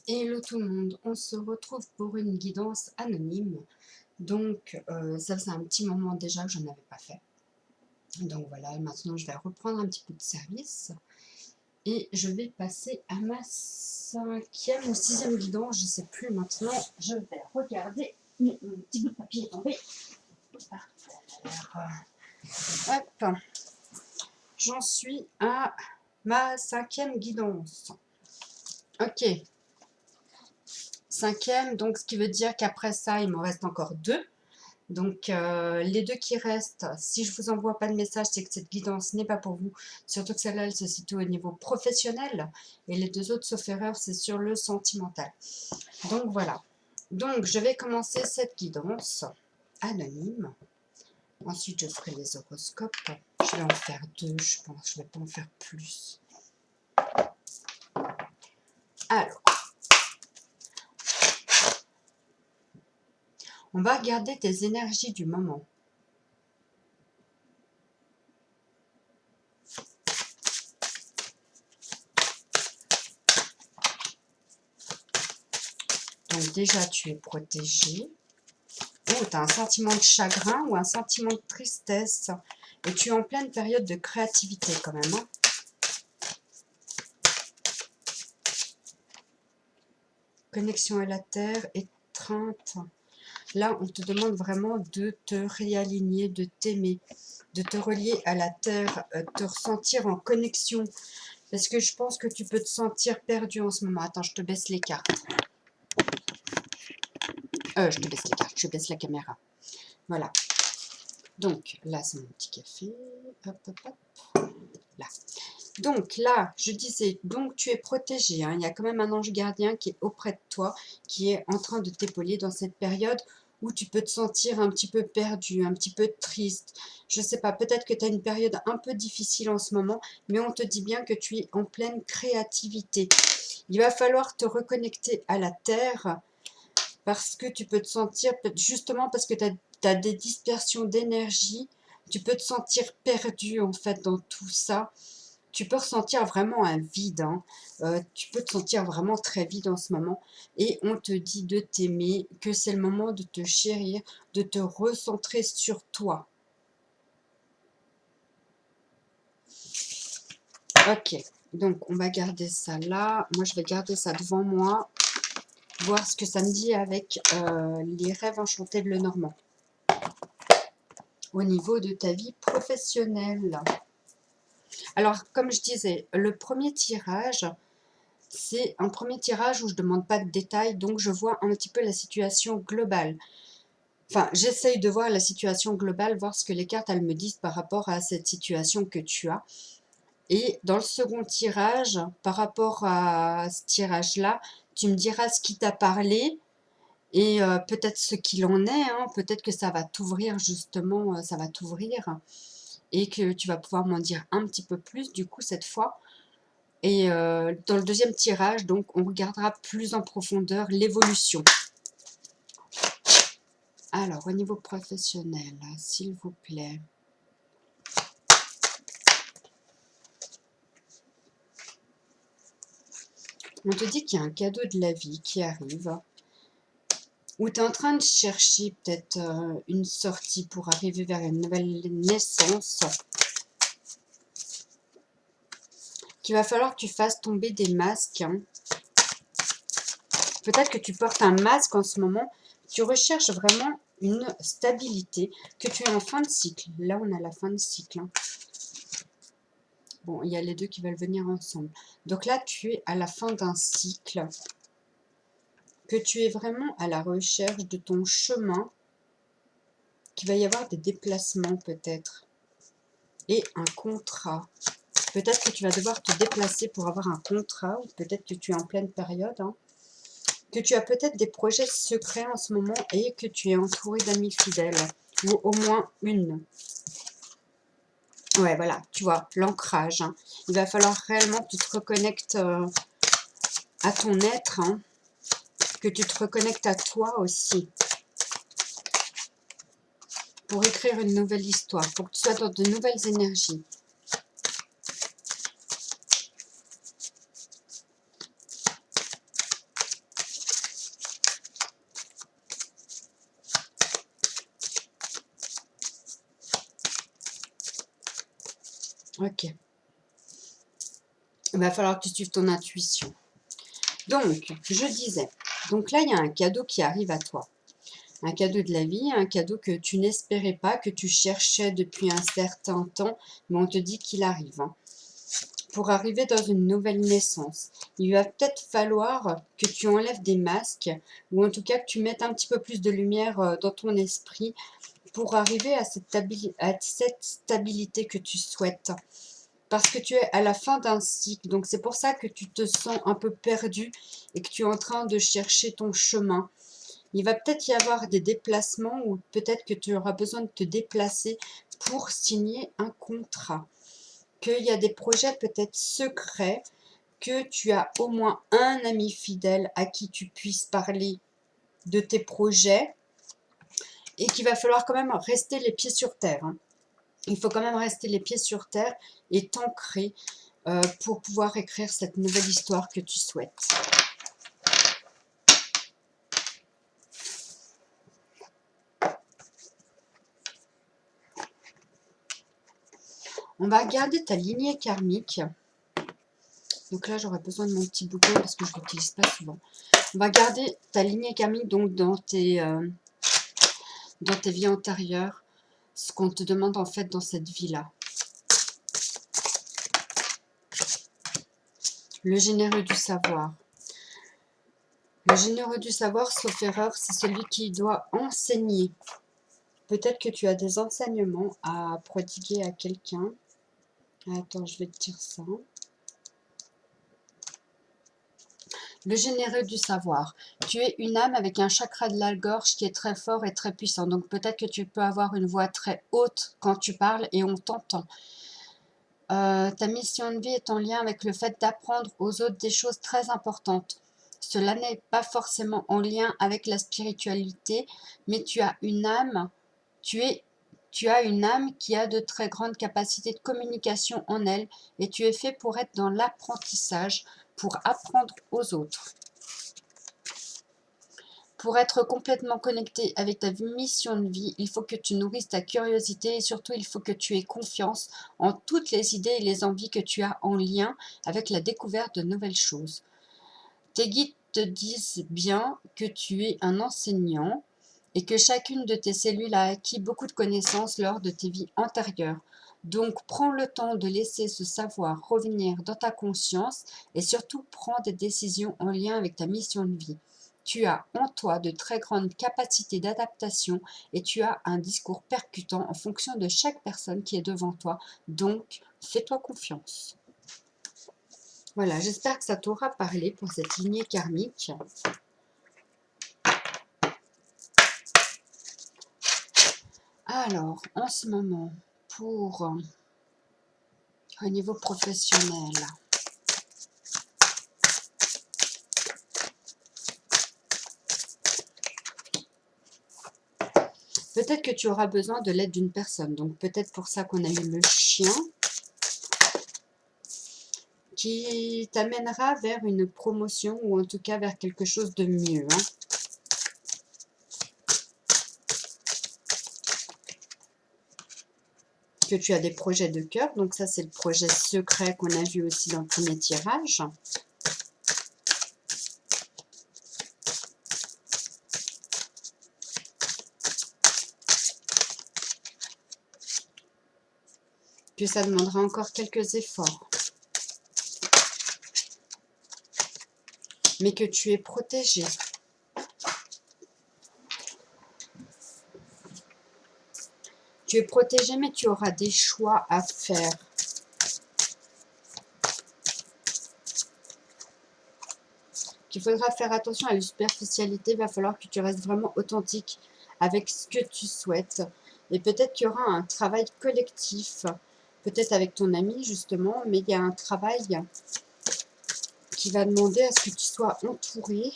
Hello tout le monde, on se retrouve pour une guidance anonyme. Donc ça faisait un petit moment déjà que je n'en avais pas fait. Donc voilà, maintenant je vais reprendre un petit peu de service. Et je vais passer à ma 5e ou 6e guidance, je ne sais plus maintenant. Je vais regarder. Mon petit bout de papier est tombé par terre. Hop, j'en suis à ma 5e guidance. Ok. 5e, donc ce qui veut dire qu'après ça, il m'en reste encore 2. Donc les 2 qui restent, si je vous envoie pas de message, c'est que cette guidance n'est pas pour vous. Surtout que celle-là, elle se situe au niveau professionnel. Et les 2 autres, sauf erreur, c'est sur le sentimental. Donc voilà. Donc je vais commencer cette guidance anonyme. Ensuite, je ferai les horoscopes. Je vais en faire 2, je pense. Je ne vais pas en faire plus. Alors. On va regarder tes énergies du moment. Donc déjà, tu es protégé. Oh, tu as un sentiment de chagrin ou un sentiment de tristesse. Et tu es en pleine période de créativité quand même. Hein. Connexion à la terre, étreinte. Là, on te demande vraiment de te réaligner, de t'aimer, de te relier à la terre, te ressentir en connexion. Parce que je pense que tu peux te sentir perdu en ce moment. Attends, je te baisse les cartes. Je te baisse les cartes, je baisse la caméra. Voilà. Donc, là, c'est mon petit café. Hop, hop, hop. Là. Donc, là, je disais, donc tu es protégé. Hein. Il y a quand même un ange gardien qui est auprès de toi, qui est en train de t'épauler dans cette période où tu peux te sentir un petit peu perdu, un petit peu triste. Je ne sais pas, peut-être que tu as une période un peu difficile en ce moment, mais on te dit bien que tu es en pleine créativité. Il va falloir te reconnecter à la terre parce que tu peux te sentir, justement parce que tu as des dispersions d'énergie, tu peux te sentir perdu en fait dans tout ça. Tu peux ressentir vraiment un vide, hein. Tu peux te sentir vraiment très vide en ce moment. Et on te dit de t'aimer, que c'est le moment de te chérir, de te recentrer sur toi. Ok, donc on va garder ça là. Moi, je vais garder ça devant moi. Voir ce que ça me dit avec les rêves enchantés de Lenormand. Au niveau de ta vie professionnelle. Alors, comme je disais, le premier tirage, c'est un premier tirage où je ne demande pas de détails, donc je vois un petit peu la situation globale. Enfin, j'essaye de voir la situation globale, voir ce que les cartes, elles me disent par rapport à cette situation que tu as. Et dans le second tirage, par rapport à ce tirage-là, tu me diras ce qui t'a parlé et peut-être ce qu'il en est. Hein, peut-être que ça va t'ouvrir, justement, ça va t'ouvrir et que tu vas pouvoir m'en dire un petit peu plus, du coup, cette fois. Et dans le deuxième tirage, donc, on regardera plus en profondeur l'évolution. Alors, au niveau professionnel, s'il vous plaît. On te dit qu'il y a un cadeau de la vie qui arrive. Ou tu es en train de chercher peut-être une sortie pour arriver vers une nouvelle naissance. Qu'il va falloir que tu fasses tomber des masques. Hein. Peut-être que tu portes un masque en ce moment. Tu recherches vraiment une stabilité. Que tu es en fin de cycle. Là, on a la fin de cycle. Hein. Bon, il y a les deux qui veulent venir ensemble. Donc là, tu es à la fin d'un cycle. Que tu es vraiment à la recherche de ton chemin. Qu'il va y avoir des déplacements peut-être. Et un contrat. Peut-être que tu vas devoir te déplacer pour avoir un contrat. Ou peut-être que tu es en pleine période. Hein. Que tu as peut-être des projets secrets en ce moment. Et que tu es entouré d'amis fidèles. Ou au moins une. Ouais, voilà, tu vois, l'ancrage. Hein. Il va falloir réellement que tu te reconnectes à ton être. Hein. Que tu te reconnectes à toi aussi. Pour écrire une nouvelle histoire. Pour que tu sois dans de nouvelles énergies. Ok. Il va falloir que tu suives ton intuition. Donc, je disais, donc là, il y a un cadeau qui arrive à toi. Un cadeau de la vie, un cadeau que tu n'espérais pas, que tu cherchais depuis un certain temps, mais on te dit qu'il arrive. Hein. Pour arriver dans une nouvelle naissance, il va peut-être falloir que tu enlèves des masques, ou en tout cas que tu mettes un petit peu plus de lumière dans ton esprit pour arriver à cette stabilité que tu souhaites. Parce que tu es à la fin d'un cycle, donc c'est pour ça que tu te sens un peu perdu et que tu es en train de chercher ton chemin. Il va peut-être y avoir des déplacements ou peut-être que tu auras besoin de te déplacer pour signer un contrat. Qu'il y a des projets peut-être secrets, que tu as au moins un ami fidèle à qui tu puisses parler de tes projets et qu'il va falloir quand même rester les pieds sur terre. Hein. Il faut quand même rester les pieds sur terre et t'ancrer pour pouvoir écrire cette nouvelle histoire que tu souhaites. On va regarder ta lignée karmique. Donc là, j'aurais besoin de mon petit bouton parce que je ne l'utilise pas souvent. On va garder ta lignée karmique donc dans tes vies antérieures, ce qu'on te demande en fait dans cette vie-là. Le généreux du savoir. Le généreux du savoir, sauf erreur, c'est celui qui doit enseigner. Peut-être que tu as des enseignements à prodiguer à quelqu'un. Attends, je vais te dire ça. Le généreux du savoir. Tu es une âme avec un chakra de la gorge qui est très fort et très puissant. Donc peut-être que tu peux avoir une voix très haute quand tu parles et on t'entend. Ta mission de vie est en lien avec le fait d'apprendre aux autres des choses très importantes. Cela n'est pas forcément en lien avec la spiritualité, mais tu as une âme, tu as une âme qui a de très grandes capacités de communication en elle et tu es fait pour être dans l'apprentissage, pour apprendre aux autres. Pour être complètement connecté avec ta mission de vie, il faut que tu nourrisses ta curiosité et surtout il faut que tu aies confiance en toutes les idées et les envies que tu as en lien avec la découverte de nouvelles choses. Tes guides te disent bien que tu es un enseignant et que chacune de tes cellules a acquis beaucoup de connaissances lors de tes vies antérieures. Donc, prends le temps de laisser ce savoir revenir dans ta conscience et surtout prends des décisions en lien avec ta mission de vie. Tu as en toi de très grandes capacités d'adaptation et tu as un discours percutant en fonction de chaque personne qui est devant toi. Donc, fais-toi confiance. Voilà, j'espère que ça t'aura parlé pour cette lignée karmique. Alors, en ce moment, pour au niveau professionnel, peut-être que tu auras besoin de l'aide d'une personne. Donc, peut-être pour ça qu'on a eu le chien qui t'amènera vers une promotion ou en tout cas vers quelque chose de mieux. Hein. Que tu as des projets de cœur. Donc, ça, c'est le projet secret qu'on a vu aussi dans le premier tirage. Que ça demandera encore quelques efforts. Mais que tu es protégé. Tu es protégé, mais tu auras des choix à faire. Il faudra faire attention à la superficialité. Il va falloir que tu restes vraiment authentique avec ce que tu souhaites. Et peut-être qu'il y aura un travail collectif, peut-être avec ton ami justement, mais il y a un travail qui va demander à ce que tu sois entouré.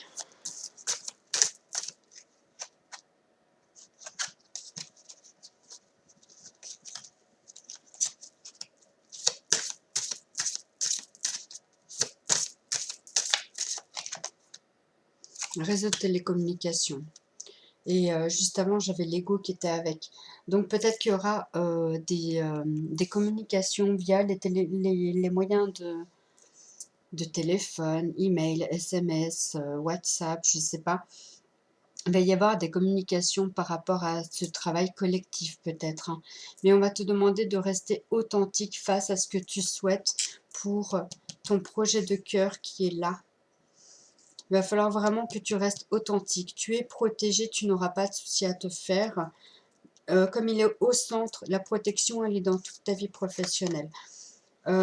Réseau de télécommunications. Et juste avant, j'avais l'ego qui était avec. Donc peut-être qu'il y aura des communications via les moyens de téléphone, email, SMS, WhatsApp, je ne sais pas. Il va y avoir des communications par rapport à ce travail collectif peut-être, hein. Mais on va te demander de rester authentique face à ce que tu souhaites pour ton projet de cœur qui est là. Il va falloir vraiment que tu restes authentique. Tu es protégé, tu n'auras pas de souci à te faire. Comme il est au centre, la protection, elle est dans toute ta vie professionnelle.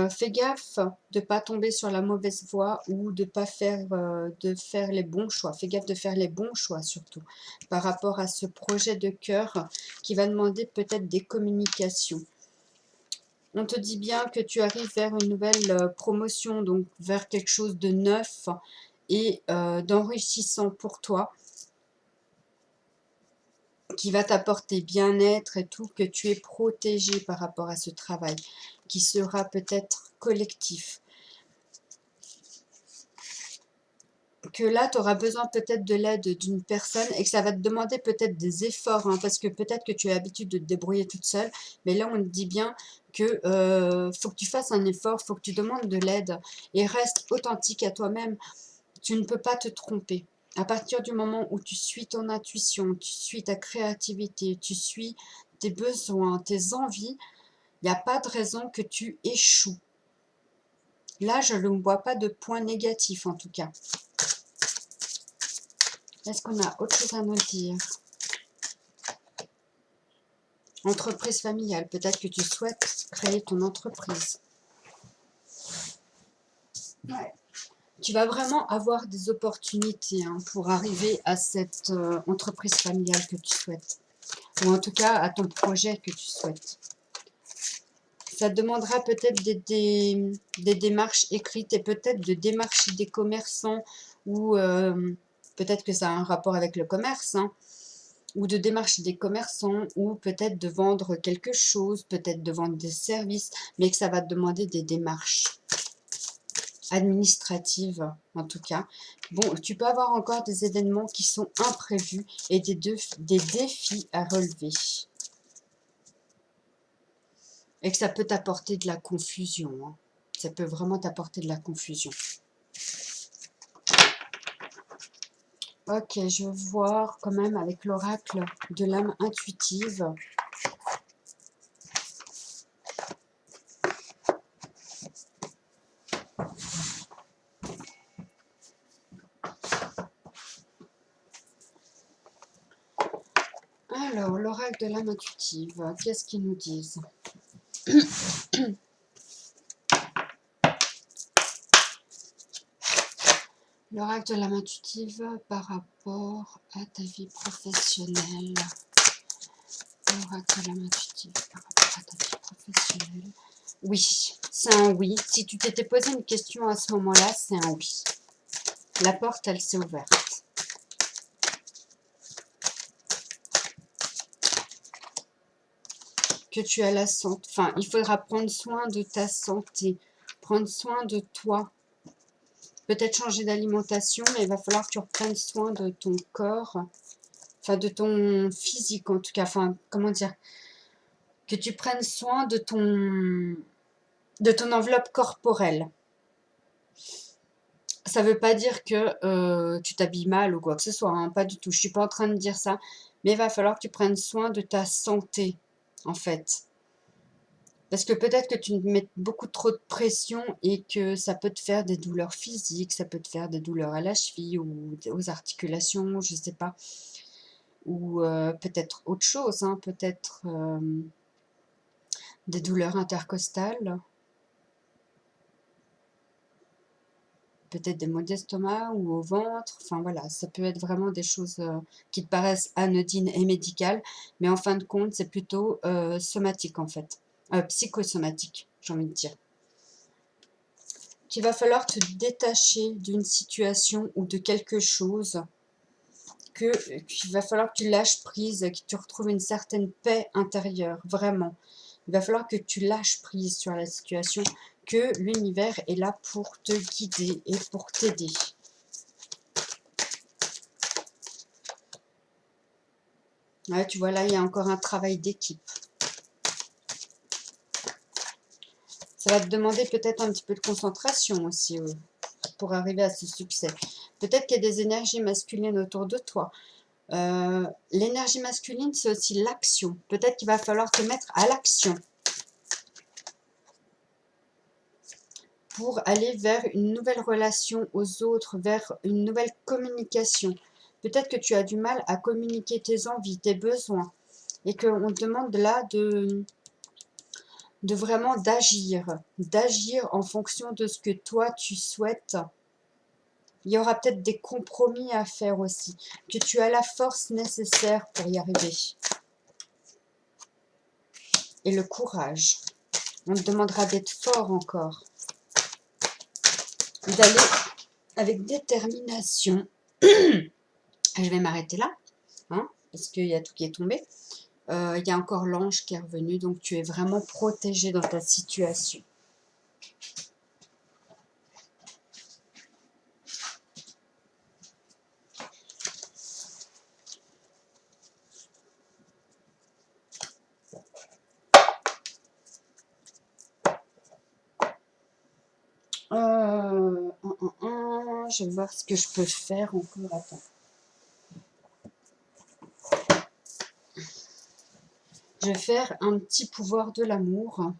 Fais gaffe de ne pas tomber sur la mauvaise voie ou de pas faire, de faire les bons choix. Fais gaffe de faire les bons choix surtout par rapport à ce projet de cœur qui va demander peut-être des communications. On te dit bien que tu arrives vers une nouvelle promotion, donc vers quelque chose de neuf et d'enrichissant pour toi, qui va t'apporter bien-être et tout, que tu es protégé par rapport à ce travail, qui sera peut-être collectif. Que là, tu auras besoin peut-être de l'aide d'une personne et que ça va te demander peut-être des efforts, hein, parce que peut-être que tu as l'habitude de te débrouiller toute seule, mais là, on te dit bien que faut que tu fasses un effort, faut que tu demandes de l'aide et reste authentique à toi-même. Tu ne peux pas te tromper. À partir du moment où tu suis ton intuition, tu suis ta créativité, tu suis tes besoins, tes envies, il n'y a pas de raison que tu échoues. Là, je ne vois pas de point négatif en tout cas. Est-ce qu'on a autre chose à nous dire? Entreprise familiale, peut-être que tu souhaites créer ton entreprise. Ouais. Tu vas vraiment avoir des opportunités pour arriver à cette entreprise familiale que tu souhaites. Ou en tout cas à ton projet que tu souhaites. Ça demandera peut-être des démarches écrites et peut-être de démarcher des commerçants ou peut-être que ça a un rapport avec le commerce, hein, ou de démarcher des commerçants ou peut-être de vendre quelque chose, peut-être de vendre des services, mais que ça va te demander des démarches administratives en tout cas. Bon, tu peux avoir encore des événements qui sont imprévus et des défis à relever. Et que ça peut t'apporter de la confusion, hein. Ça peut vraiment t'apporter de la confusion. Ok, je vais voir quand même avec l'oracle de l'âme intuitive. Alors, l'oracle de l'âme intuitive, qu'est-ce qu'ils nous disent? L'oracle de l'âme intuitive par rapport à ta vie professionnelle. L'oracle de l'âme intuitive par rapport à ta vie professionnelle. Oui, c'est un oui. Si tu t'étais posé une question à ce moment-là, c'est un oui. La porte, elle s'est ouverte. Que tu as la santé. Enfin, il faudra prendre soin de ta santé. Prendre soin de toi. Peut-être changer d'alimentation, mais il va falloir que tu reprennes soin de ton corps. Enfin, de ton physique en tout cas. Enfin, comment dire? Que tu prennes soin de ton enveloppe corporelle. Ça ne veut pas dire que tu t'habilles mal ou quoi que ce soit, hein, pas du tout. Je ne suis pas en train de dire ça. Mais il va falloir que tu prennes soin de ta santé, en fait. Parce que peut-être que tu mets beaucoup trop de pression et que ça peut te faire des douleurs physiques, ça peut te faire des douleurs à la cheville ou aux articulations, je ne sais pas. Ou peut-être autre chose, hein, peut-être des douleurs intercostales. Peut-être des maux d'estomac ou au ventre. Enfin voilà, ça peut être vraiment des choses qui te paraissent anodines et médicales. Mais en fin de compte, c'est plutôt somatique en fait. Psychosomatique, j'ai envie de dire. Qu'il va falloir te détacher d'une situation ou de quelque chose, qu'il va falloir que tu lâches prise, que tu retrouves une certaine paix intérieure, vraiment. Il va falloir que tu lâches prise sur la situation, que l'univers est là pour te guider et pour t'aider. Ouais, tu vois, là, il y a encore un travail d'équipe. Ça va te demander peut-être un petit peu de concentration aussi pour arriver à ce succès. Peut-être qu'il y a des énergies masculines autour de toi. L'énergie masculine, c'est aussi l'action. Peut-être qu'il va falloir te mettre à l'action pour aller vers une nouvelle relation aux autres, vers une nouvelle communication. Peut-être que tu as du mal à communiquer tes envies, tes besoins, et qu'on te demande là de vraiment d'agir en fonction de ce que toi tu souhaites. Il y aura peut-être des compromis à faire aussi, que tu as la force nécessaire pour y arriver. Et le courage. On te demandera d'être fort encore. D'aller avec détermination. Je vais m'arrêter là, hein, parce qu'il y a tout qui est tombé. Il y a encore l'ange qui est revenu, donc tu es vraiment protégé dans ta situation. Je vais voir ce que je peux faire encore. Attends. Je vais faire un petit pouvoir de l'amour.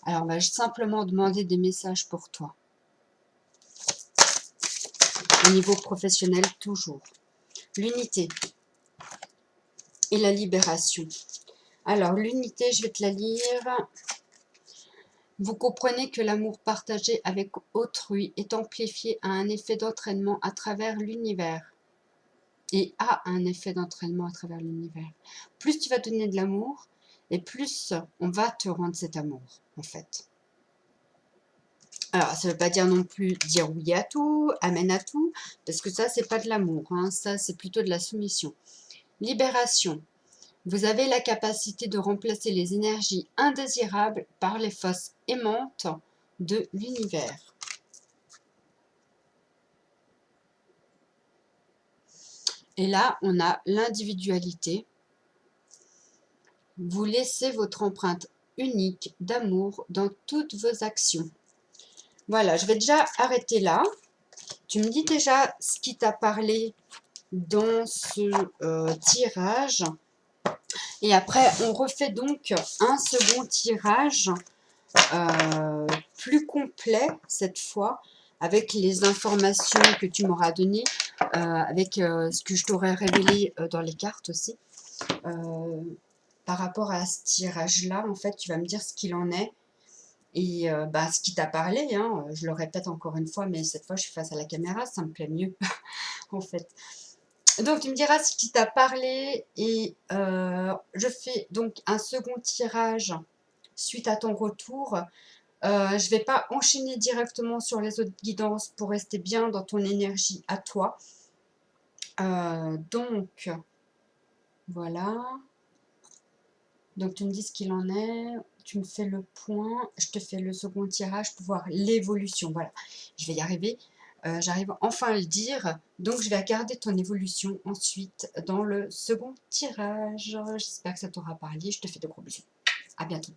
Alors, on va simplement demander des messages pour toi. Au niveau professionnel, toujours. L'unité et la libération. Alors, l'unité, je vais te la lire. Vous comprenez que l'amour partagé avec autrui est amplifié à un effet d'entraînement à travers l'univers. Et a un effet d'entraînement à travers l'univers. Plus tu vas donner de l'amour, et plus on va te rendre cet amour, en fait. Alors, ça ne veut pas dire non plus dire oui à tout, amen à tout, parce que ça, c'est pas de l'amour, hein, ça, c'est plutôt de la soumission. Libération. Vous avez la capacité de remplacer les énergies indésirables par les forces aimantes de l'univers. Et là, on a l'individualité. Vous laissez votre empreinte unique d'amour dans toutes vos actions. Voilà, je vais déjà arrêter là. Tu me dis déjà ce qui t'a parlé dans ce tirage. Et après, on refait donc un second tirage plus complet cette fois, avec les informations que tu m'auras données, avec ce que je t'aurais révélé dans les cartes aussi. Par rapport à ce tirage-là, en fait, tu vas me dire ce qu'il en est. Et ce qui t'a parlé, hein, je le répète encore une fois, mais cette fois je suis face à la caméra, ça me plaît mieux en fait. Donc tu me diras ce qui t'a parlé et je fais donc un second tirage suite à ton retour. Je ne vais pas enchaîner directement sur les autres guidances pour rester bien dans ton énergie à toi. Donc voilà. Donc tu me dis ce qu'il en est, tu me fais le point, je te fais le second tirage pour voir l'évolution. Voilà, je vais y arriver. J'arrive enfin à le dire. Donc je vais regarder ton évolution ensuite dans le second tirage. J'espère que ça t'aura parlé. Je te fais de gros bisous. À bientôt.